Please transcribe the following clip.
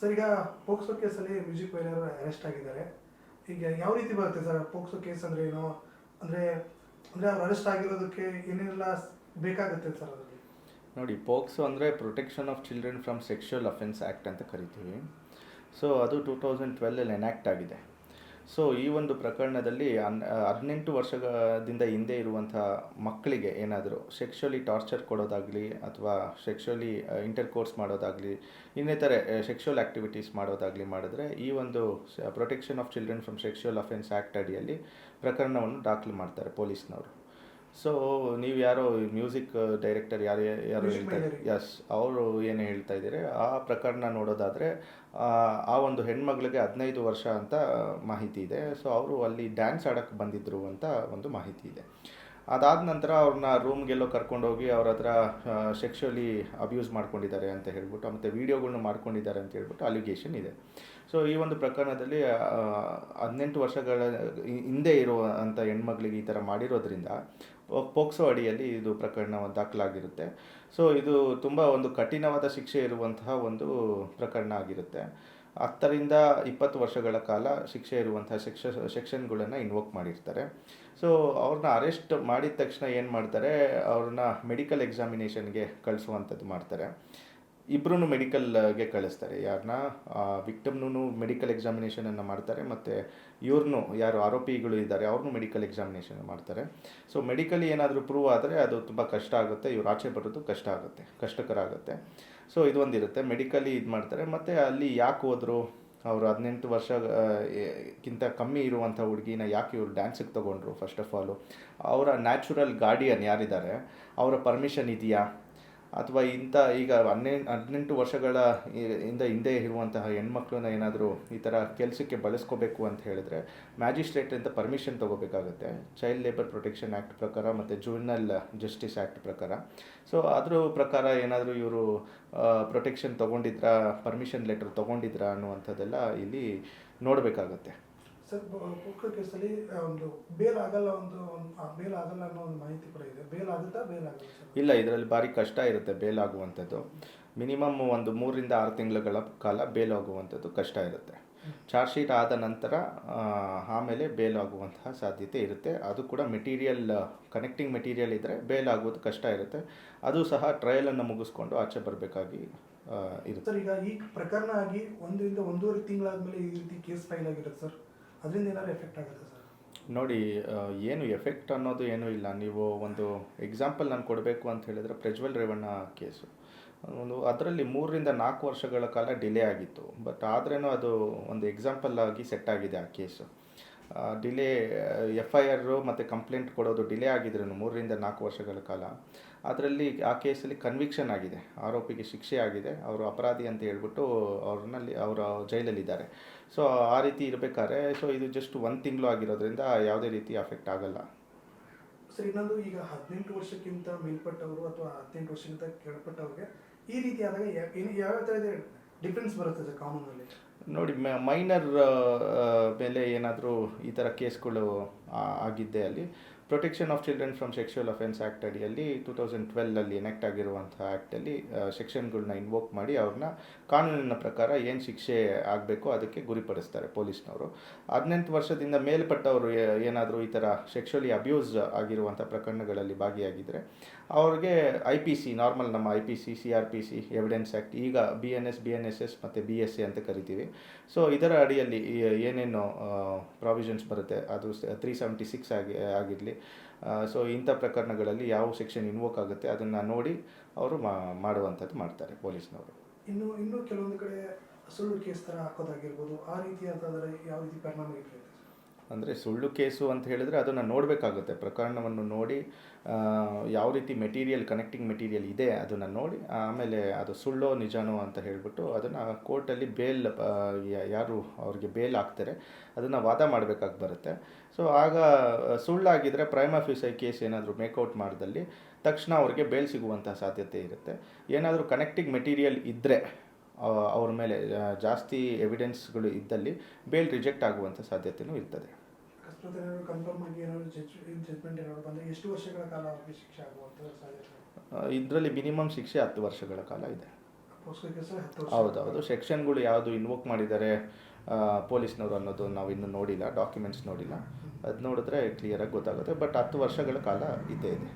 Sir ಈಗ POCSO ಕೇಸಲ್ಲಿ music ವೈರರ್ arrest ಆಗಿದ್ದಾರೆ. ಈಗ ಯಾವ ರೀತಿ ಬರುತ್ತೆ ಸರ್ ಪೋಕ್ಸೋ ಕೇಸ್ ಅಂದರೆ ಏನು, ಅಂದರೆ ಅಂದರೆ ಅವ್ರು ಅರೆಸ್ಟ್ ಆಗಿರೋದಕ್ಕೆ ಏನೇನೆಲ್ಲ ಬೇಕಾಗುತ್ತೆ ಸರ್ ಅದರಲ್ಲಿ? ನೋಡಿ, ಪೋಕ್ಸೋ ಅಂದರೆ protection of children from sexual offence act ಅಂತ ಕರಿತೀವಿ. ಸೊ ಅದು 2012 ಎನ್ಯಾಕ್ಟ್ ಆಗಿದೆ. ಸೊ ಈ ಒಂದು ಪ್ರಕರಣದಲ್ಲಿ 18 ವರ್ಷದಿಂದ ಹಿಂದೆ ಇರುವಂಥ ಮಕ್ಕಳಿಗೆ ಏನಾದರೂ ಸೆಕ್ಷುವಲಿ ಟಾರ್ಚರ್ ಕೊಡೋದಾಗಲಿ ಅಥವಾ ಸೆಕ್ಷುವಲಿ ಇಂಟರ್ಕೋರ್ಸ್ ಮಾಡೋದಾಗಲಿ ಇನ್ನಿತರೆ ಸೆಕ್ಷುವಲ್ ಆ್ಯಕ್ಟಿವಿಟೀಸ್ ಮಾಡೋದಾಗಲಿ ಮಾಡಿದ್ರೆ ಈ ಒಂದು protection of children from sexual offence act ಅಡಿಯಲ್ಲಿ ಪ್ರಕರಣವನ್ನು ದಾಖಲು ಮಾಡ್ತಾರೆ ಪೊಲೀಸ್ನವರು. ಸೊ ನೀವು ಯಾರೋ ಮ್ಯೂಸಿಕ್ ಡೈರೆಕ್ಟರ್ ಯಾರು ಹೇಳ್ತಾ ಇದ್ದಾರೆ, ಎಸ್, ಅವರು ಏನು ಹೇಳ್ತಾ ಇದ್ದಾರೆ ಆ ಪ್ರಕರಣ ನೋಡೋದಾದರೆ ಆ ಒಂದು ಹೆಣ್ಮಗಳಿಗೆ 15 ವರ್ಷ ಅಂತ ಮಾಹಿತಿ ಇದೆ. ಸೊ ಅವರು ಅಲ್ಲಿ ಡ್ಯಾನ್ಸ್ ಆಡೋಕ್ಕೆ ಬಂದಿದ್ದರು ಅಂತ ಒಂದು ಮಾಹಿತಿ ಇದೆ. ಅದಾದ ನಂತರ ಅವ್ರನ್ನ ರೂಮ್ಗೆಲ್ಲೋ ಕರ್ಕೊಂಡೋಗಿ ಅವ್ರ ಹತ್ರ ಸೆಕ್ಷುವಲಿ ಅಬ್ಯೂಸ್ ಮಾಡ್ಕೊಂಡಿದ್ದಾರೆ ಅಂತ ಹೇಳ್ಬಿಟ್ಟು ಮತ್ತು ವೀಡಿಯೋಗಳ್ನ ಮಾಡ್ಕೊಂಡಿದ್ದಾರೆ ಅಂತ ಹೇಳ್ಬಿಟ್ಟು ಅಲಿಗೇಷನ್ ಇದೆ. ಸೊ ಈ ಒಂದು ಪ್ರಕರಣದಲ್ಲಿ 18 ವರ್ಷಗಳ ಹಿಂದೆ ಇರುವಂಥ ಹೆಣ್ಮಕ್ಳಿಗೆ ಈ ಥರ ಮಾಡಿರೋದ್ರಿಂದ ಪೋಕ್ಸೋ ಅಡಿಯಲ್ಲಿ ಇದು ಪ್ರಕರಣ ದಾಖಲಾಗಿರುತ್ತೆ. ಸೊ ಇದು ತುಂಬ ಒಂದು ಕಠಿಣವಾದ ಶಿಕ್ಷೆ ಇರುವಂತಹ ಒಂದು ಪ್ರಕರಣ ಆಗಿರುತ್ತೆ. 10 ರಿಂದ 20 ವರ್ಷಗಳ ಕಾಲ ಶಿಕ್ಷೆ ಇರುವಂತಹ ಸೆಕ್ಷನ್ಗಳನ್ನು ಇನ್ವೋಕ್ ಮಾಡಿರ್ತಾರೆ. ಸೊ ಅವ್ರನ್ನ ಅರೆಸ್ಟ್ ಮಾಡಿದ ತಕ್ಷಣ ಏನು ಮಾಡ್ತಾರೆ, ಅವ್ರನ್ನ ಮೆಡಿಕಲ್ ಎಕ್ಸಾಮಿನೇಷನ್ಗೆ ಕಳಿಸುವಂಥದ್ದು ಮಾಡ್ತಾರೆ. ಇಬ್ಬರೂ ಮೆಡಿಕಲ್ಗೆ ಕಳಿಸ್ತಾರೆ. ಯಾರನ್ನ ವಿಕ್ಟಮ್ನೂ ಮೆಡಿಕಲ್ ಎಕ್ಸಾಮಿನೇಷನನ್ನು ಮಾಡ್ತಾರೆ ಮತ್ತು ಇವ್ರನ್ನೂ ಯಾರು ಆರೋಪಿಗಳು ಇದ್ದಾರೆ ಅವ್ರನ್ನೂ ಮೆಡಿಕಲ್ ಎಕ್ಸಾಮಿನೇಷನ್ ಮಾಡ್ತಾರೆ. ಸೊ ಮೆಡಿಕಲಿ ಏನಾದರೂ ಪ್ರೂವ್ ಆದರೆ ಅದು ತುಂಬ ಕಷ್ಟ ಆಗುತ್ತೆ, ಇವ್ರು ಆಚೆ ಬರೋದು ಕಷ್ಟಕರ ಆಗುತ್ತೆ. ಸೊ ಇದೊಂದಿರುತ್ತೆ, ಮೆಡಿಕಲಿ ಇದು ಮಾಡ್ತಾರೆ. ಮತ್ತು ಅಲ್ಲಿ ಯಾಕೆ ಹೋದರು, ಅವರು 18 ವರ್ಷಕ್ಕಿಂತ ಕಮ್ಮಿ ಇರುವಂಥ ಹುಡುಗಿನ ಯಾಕೆ ಇವರು ಡ್ಯಾನ್ಸಿಗೆ ತೊಗೊಂಡ್ರು, ಫಸ್ಟ್ ಆಫ್ ಆಲು ಅವರ ನ್ಯಾಚುರಲ್ ಗಾರ್ಡಿಯನ್ ಯಾರಿದ್ದಾರೆ ಅವರ ಪರ್ಮಿಷನ್ ಇದೆಯಾ, ಅಥವಾ ಈಗ 18 ವರ್ಷಗಳ ಹಿಂದೆ ಇರುವಂತಹ ಹೆಣ್ಮಕ್ಳನ್ನ ಏನಾದರೂ ಈ ಥರ ಕೆಲಸಕ್ಕೆ ಬಳಸ್ಕೋಬೇಕು ಅಂತ ಹೇಳಿದ್ರೆ ಮ್ಯಾಜಿಸ್ಟ್ರೇಟಿಂದ ಪರ್ಮಿಷನ್ ತೊಗೋಬೇಕಾಗುತ್ತೆ, ಚೈಲ್ಡ್ ಲೇಬರ್ ಪ್ರೊಟೆಕ್ಷನ್ ಆ್ಯಕ್ಟ್ ಪ್ರಕಾರ ಮತ್ತು ಜುವೆನೈಲ್ ಜಸ್ಟಿಸ್ ಆ್ಯಕ್ಟ್ ಪ್ರಕಾರ. ಸೊ ಅದ್ರ ಪ್ರಕಾರ ಏನಾದರೂ ಇವರು ಪ್ರೊಟೆಕ್ಷನ್ ತೊಗೊಂಡಿದ್ರಾ, ಪರ್ಮಿಷನ್ ಲೆಟರ್ ತೊಗೊಂಡಿದ್ರಾ ಅನ್ನುವಂಥದ್ದೆಲ್ಲ ಇಲ್ಲಿ ನೋಡಬೇಕಾಗತ್ತೆ. ಸರ್ ಪೋಕ್ಸೋ ಕೇಸಲ್ಲಿ ಒಂದು ಬೇಲ್ ಆಗಲ್ಲ ಅನ್ನೋ ಒಂದು ಮಾಹಿತಿ ಕೂಡ ಇದೆ. ಬೇಲ್ ಆಗುತ್ತಾ, ಬೇಲ್ ಆಗಲ್ಲ? ಇಲ್ಲ, ಇದರಲ್ಲಿ ಭಾರಿ ಕಷ್ಟ ಇರುತ್ತೆ ಬೇಲ್ ಆಗುವಂಥದ್ದು. ಮಿನಿಮಮ್ ಒಂದು 3 ರಿಂದ 6 ತಿಂಗಳ ಕಾಲ ಬೇಲ್ ಆಗುವಂಥದ್ದು ಕಷ್ಟ ಇರುತ್ತೆ. ಚಾರ್ಜ್ ಶೀಟ್ ಆದ ನಂತರ ಆಮೇಲೆ ಬೇಲ್ ಆಗುವಂತಹ ಸಾಧ್ಯತೆ ಇರುತ್ತೆ. ಅದು ಕೂಡ ಕನೆಕ್ಟಿಂಗ್ ಮೆಟೀರಿಯಲ್ ಇದ್ದರೆ ಬೇಲ್ ಆಗೋದು ಕಷ್ಟ ಇರುತ್ತೆ. ಅದು ಸಹ ಟ್ರಯಲನ್ನು ಮುಗಿಸ್ಕೊಂಡು ಆಚೆ ಬರಬೇಕಾಗಿ ಇರುತ್ತೆ. ಸರ್ ಈಗ ಈ ಪ್ರಕರಣ ಆಗಿ 1 ರಿಂದ 1.5 ತಿಂಗಳಾದಮೇಲೆ ಈ ರೀತಿ ಕೇಸ್ ಫೈಲ್ ಆಗಿರುತ್ತೆ ಸರ್, ಅದರಿಂದ ಏನಾದ್ರು ಎಫೆಕ್ಟ್ ಆಗುತ್ತೆ ಸರ್? ನೋಡಿ, ಏನು ಎಫೆಕ್ಟ್ ಅನ್ನೋದು ಏನೂ ಇಲ್ಲ. ನೀವು ಒಂದು ಎಕ್ಸಾಂಪಲ್ ನಾನು ಕೊಡಬೇಕು ಅಂತ ಹೇಳಿದರೆ ಪ್ರಜ್ವಲ್ ರೇವಣ್ಣ ಕೇಸು ಅದರಲ್ಲಿ 3 ರಿಂದ 4 ವರ್ಷಗಳ ಕಾಲ ಡಿಲೇ ಆಗಿತ್ತು. ಬಟ್ ಆದ್ರೂ ಅದು ಒಂದು ಎಕ್ಸಾಂಪಲ್ ಆಗಿ ಸೆಟ್ ಆಗಿದೆ ಆ ಕೇಸು. ಡಿಲೇ FIR ಮತ್ತು ಕಂಪ್ಲೇಂಟ್ ಕೊಡೋದು ಡಿಲೇ ಆಗಿದ್ರು 3 ರಿಂದ 4 ವರ್ಷಗಳ ಕಾಲ. ಅದರಲ್ಲಿ ಆ ಕೇಸಲ್ಲಿ ಕನ್ವಿಕ್ಷನ್ ಆಗಿದೆ, ಆರೋಪಿಗೆ ಶಿಕ್ಷೆ ಆಗಿದೆ, ಅವರು ಅಪರಾಧಿ ಅಂತ ಹೇಳ್ಬಿಟ್ಟು ಅವರು ಜೈಲಲ್ಲಿದ್ದಾರೆ. ಸೊ ಆ ರೀತಿ ಇರಬೇಕಾದ್ರೆ ಸೊ ಇದು ಜಸ್ಟ್ 1 ತಿಂಗಳು ಆಗಿರೋದ್ರಿಂದ ಯಾವುದೇ ರೀತಿ ಅಫೆಕ್ಟ್ ಆಗಲ್ಲ. ಸರ್ ಇನ್ನೊಂದು, ಈಗ 18 ವರ್ಷಕ್ಕಿಂತ ಮೇಲ್ಪಟ್ಟವರು ಅಥವಾ 18 ವರ್ಷಕ್ಕಿಂತ ಕೆಳಪಟ್ಟವ್ರಿಗೆ ಈ ರೀತಿ ಆದಾಗ ಯಾವ ಥರದ ಡಿಫ್ರೆನ್ಸ್ ಬರುತ್ತೆ ಸರ್ ಕಾನೂನಲ್ಲಿ? ನೋಡಿ, ಮೈನರ್ ಮೇಲೆ ಏನಾದರೂ ಈ ಥರ ಕೇಸ್ಗಳು ಆಗಿದ್ದೆ ಅಲ್ಲಿ protection of children from sexual offence act ಅಡಿಯಲ್ಲಿ 2012 ಎನೆಕ್ಟ್ ಆಗಿರುವಂಥ ಆ್ಯಕ್ಟಲ್ಲಿ ಸೆಕ್ಷನ್ಗಳನ್ನ ಇನ್ವೋಕ್ ಮಾಡಿ ಅವ್ರನ್ನ ಕಾನೂನಿನ ಪ್ರಕಾರ ಏನು ಶಿಕ್ಷೆ ಆಗಬೇಕೋ ಅದಕ್ಕೆ ಗುರಿಪಡಿಸ್ತಾರೆ ಪೊಲೀಸ್ನವರು. 18 ವರ್ಷದಿಂದ ಮೇಲ್ಪಟ್ಟವರು ಏನಾದರೂ ಈ ಥರ ಸೆಕ್ಷುವಲಿ ಅಬ್ಯೂಸ್ ಆಗಿರುವಂಥ ಪ್ರಕರಣಗಳಲ್ಲಿ ಭಾಗಿಯಾಗಿದ್ದರೆ ಅವ್ರಿಗೆ IPC, ನಾರ್ಮಲ್ ನಮ್ಮ IPC, CRPC, ಎವಿಡೆನ್ಸ್ ಆ್ಯಕ್ಟ್, ಈಗ BNSS ಮತ್ತು BSA ಅಂತ ಕರಿತೀವಿ. ಸೊ ಇದರ ಅಡಿಯಲ್ಲಿ ಏನೇನು ಪ್ರಾವಿಷನ್ಸ್ ಬರುತ್ತೆ, ಅದು 376 ಆಗಿರಲಿ. ಸೊ ಇಂಥ ಪ್ರಕರಣಗಳಲ್ಲಿ ಯಾವ ಸೆಕ್ಷನ್ ಇನ್ವೋಕ್ ಆಗುತ್ತೆ ಅದನ್ನು ನೋಡಿ ಅವರು ಮಾಡುವಂಥದ್ದು ಮಾಡ್ತಾರೆ ಪೊಲೀಸ್ನವರು. ಇನ್ನು ಕೆಲವೊಂದು ಕಡೆ ಸುಳ್ಳು ಕೇಸ್ ಥರ ಹಾಕೋದಾಗಿರ್ಬೋದು, ಆ ರೀತಿ ಅಂತಂದರೆ ಯಾವ ರೀತಿ ಪರಿಣಾಮ ಇರ್ತದೆ? ಅಂದರೆ ಸುಳ್ಳು ಕೇಸು ಅಂತ ಹೇಳಿದರೆ ಅದನ್ನು ನೋಡಬೇಕಾಗುತ್ತೆ, ಪ್ರಕರಣವನ್ನು ನೋಡಿ ಯಾವ ರೀತಿ ಕನೆಕ್ಟಿಂಗ್ ಮೆಟೀರಿಯಲ್ ಇದೆ ಅದನ್ನು ನೋಡಿ ಆಮೇಲೆ ಅದು ಸುಳ್ಳೋ ನಿಜಾನೋ ಅಂತ ಹೇಳಿಬಿಟ್ಟು ಅದನ್ನು ಕೋರ್ಟಲ್ಲಿ ಯಾರು ಅವ್ರಿಗೆ ಬೇಲ್ ಹಾಕ್ತಾರೆ ಅದನ್ನು ವಾದ ಮಾಡಬೇಕಾಗಿ ಬರುತ್ತೆ. ಸೊ ಆಗ ಸುಳ್ಳಾಗಿದ್ದರೆ ಪ್ರೈಮಾ ಫೇಸಿ ಕೇಸ್ ಏನಾದರೂ ಮೇಕೌಟ್ ಮಾಡಿದಲ್ಲಿ ತಕ್ಷಣ ಅವ್ರಿಗೆ ಬೇಲ್ ಸಿಗುವಂಥ ಸಾಧ್ಯತೆ ಇರುತ್ತೆ. ಏನಾದರೂ ಕನೆಕ್ಟಿಂಗ್ ಮೆಟೀರಿಯಲ್ ಇದ್ದರೆ ಅವ್ರ ಮೇಲೆ ಜಾಸ್ತಿ ಎವಿಡೆನ್ಸ್ಗಳು ಇದ್ದಲ್ಲಿ ಬೇಲ್ ರಿಜೆಕ್ಟ್ ಆಗುವಂಥ ಸಾಧ್ಯತೆಯೂ ಇರ್ತದೆ. ಎಷ್ಟು ವರ್ಷಗಳ ಕಾಲ ಶಿಕ್ಷೆ ಆಗುವಂಥ ಸಾಧ್ಯತೆ? ಇದರಲ್ಲಿ ಮಿನಿಮಮ್ ಶಿಕ್ಷೆ 10 ವರ್ಷಗಳ ಕಾಲ ಇದೆ. ಪೋಸ್ಕೋ ಕೇಸ್ 10 ವರ್ಷ. ಹೌದೌದು, ಸೆಕ್ಷನ್ಗಳು ಯಾವುದು ಇನ್ವೋಕ್ ಮಾಡಿದ್ದಾರೆ ಪೊಲೀಸ್ನವರು ಅನ್ನೋದು ನಾವು ಇನ್ನೂ ನೋಡಿಲ್ಲ, ಡಾಕ್ಯುಮೆಂಟ್ಸ್ ನೋಡಿಲ್ಲ. ಅದು ನೋಡಿದ್ರೆ ಕ್ಲಿಯರಾಗಿ ಗೊತ್ತಾಗುತ್ತೆ. ಬಟ್ 10 ವರ್ಷಗಳ ಕಾಲ ಇದ್ದೇ ಇದೆ.